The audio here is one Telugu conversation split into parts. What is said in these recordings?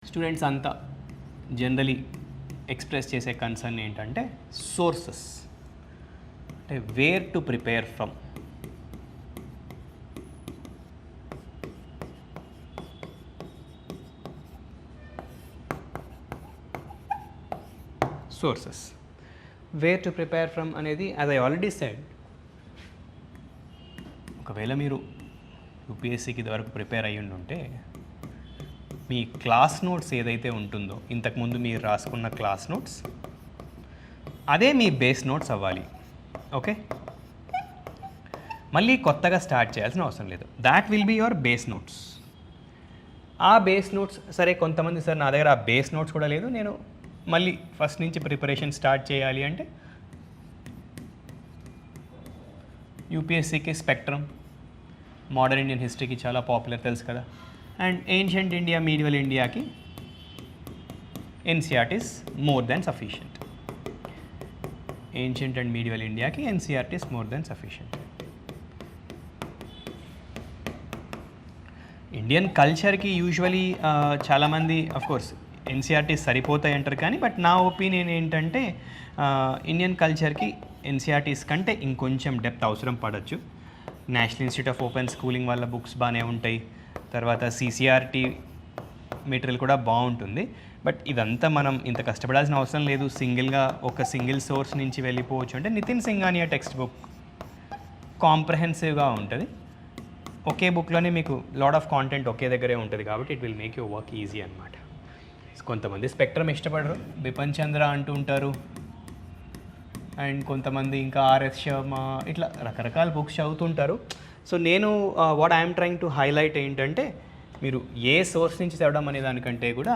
స్టూడెంట్స్ అంతా జనరలీ ఎక్స్ప్రెస్ చేసే కన్సర్న్ ఏంటంటే సోర్సెస్, అంటే where to prepare from. Sources where to prepare from అనేది యాజ్ ఐ ఆల్రెడీ సెడ్, ఒకవేళ మీరు యూపీఎస్సీకి ఇదివరకు ప్రిపేర్ అయ్యి ఉంటే మీ క్లాస్ నోట్స్ ఏదైతే ఉంటుందో, ఇంతకుముందు మీరు రాసుకున్న క్లాస్ నోట్స్ అదే మీ బేస్ నోట్స్ అవ్వాలి. ఓకే, మళ్ళీ కొత్తగా స్టార్ట్ చేయాల్సిన అవసరం లేదు. That will be your base notes. ఆ బేస్ నోట్స్ సరే, కొంతమంది సార్ నా దగ్గర ఆ బేస్ నోట్స్ కూడా లేదు, నేను మళ్ళీ ఫస్ట్ నుంచి ప్రిపరేషన్ స్టార్ట్ చేయాలి అంటే యూపీఎస్సీకి స్పెక్ట్రమ్, మోడర్న్ ఇండియన్ హిస్టరీకి చాలా పాపులర్ తెలుసు కదా, అండ్ ఏన్షియంట్ ఇండియా, మీడివల్ ఇండియాకి NCERT is more than sufficient. Ancient and medieval ఇండియాకి NCERT is more than sufficient. Indian కల్చర్కి యూజువలీ చాలామంది అఫ్కోర్స్ ఎన్సీఆర్టీ సరిపోతాయి అంటారు, కానీ బట్ నా ఒపీనియన్ ఏంటంటే ఇండియన్ కల్చర్కి ఎన్సీఆర్టీస్ కంటే ఇంకొంచెం డెప్త్ అవసరం పడవచ్చు. National institute of open schooling వాళ్ళ బుక్స్ బాగానే ఉంటాయి, తర్వాత సీసీఆర్టీ మెటీరియల్ కూడా బాగుంటుంది. బట్ ఇదంతా మనం ఇంత కష్టపడాల్సిన అవసరం లేదు, సింగిల్గా ఒక సింగిల్ సోర్స్ నుంచి వెళ్ళిపోవచ్చు. అంటే నితిన్ సింఘానియా టెక్స్ట్ బుక్ కాంప్రహెన్సివ్గా ఉంటుంది, ఒకే బుక్లోనే మీకు లాట్ ఆఫ్ కాంటెంట్ ఒకే దగ్గరే ఉంటుంది, కాబట్టి it will make your work easy అనమాట. కొంతమంది స్పెక్ట్రమ్ ఇష్టపడరు, బిపిన్ చంద్ర అంటూ ఉంటారు, అండ్ కొంతమంది ఇంకా ఆర్ఎస్ శర్మ, ఇట్లా రకరకాల బుక్స్ చదువుతుంటారు. సో నేను what I'm trying to highlight ఏంటంటే, మీరు ఏ సోర్స్ నుంచి చదవడం అనే దానికంటే కూడా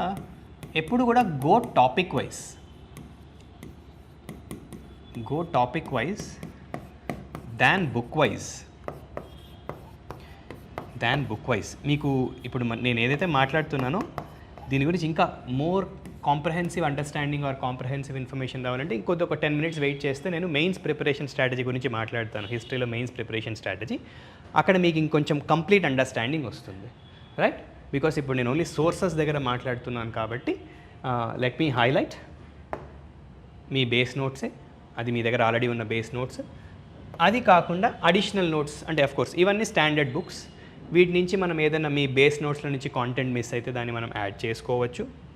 ఎప్పుడు కూడా గో టాపిక్ వైజ్ దాన్ బుక్ వైజ్. మీకు ఇప్పుడు నేను ఏదైతే మాట్లాడుతున్నానో దీని గురించి ఇంకా more comprehensive understanding are comprehensive information రావాలంటే ఇంకొద్ది ఒక 10 minutes వెయిట్ చేస్తే నేను మెయిన్స్ ప్రిపరేషన్ స్ట్రాటజీ గురించి మాట్లాడతాను. హిస్టరీలో మెయిన్స్ ప్రిపరేషన్ స్ట్రాటజీ, అక్కడ మీకు ఇంకొంచెం కంప్లీట్ అండర్స్టాండింగ్ వస్తుంది, రైట్? బికాస్ ఇప్పుడు నేను ఓన్లీ సోర్సెస్ దగ్గర మాట్లాడుతున్నాను కాబట్టి లెట్ మీ హైలైట్ మీ బేస్ నోట్సే, అది మీ దగ్గర ఆల్రెడీ ఉన్న బేస్ నోట్స్. అది కాకుండా అడిషనల్ నోట్స్ అంటే అఫ్కోర్స్ ఇవన్నీ స్టాండర్డ్ బుక్స్, వీటి నుంచి మనం ఏదైనా మీ బేస్ నోట్స్లో నుంచి కాంటెంట్ మిస్ అయితే దాన్ని మనం యాడ్ చేసుకోవచ్చు.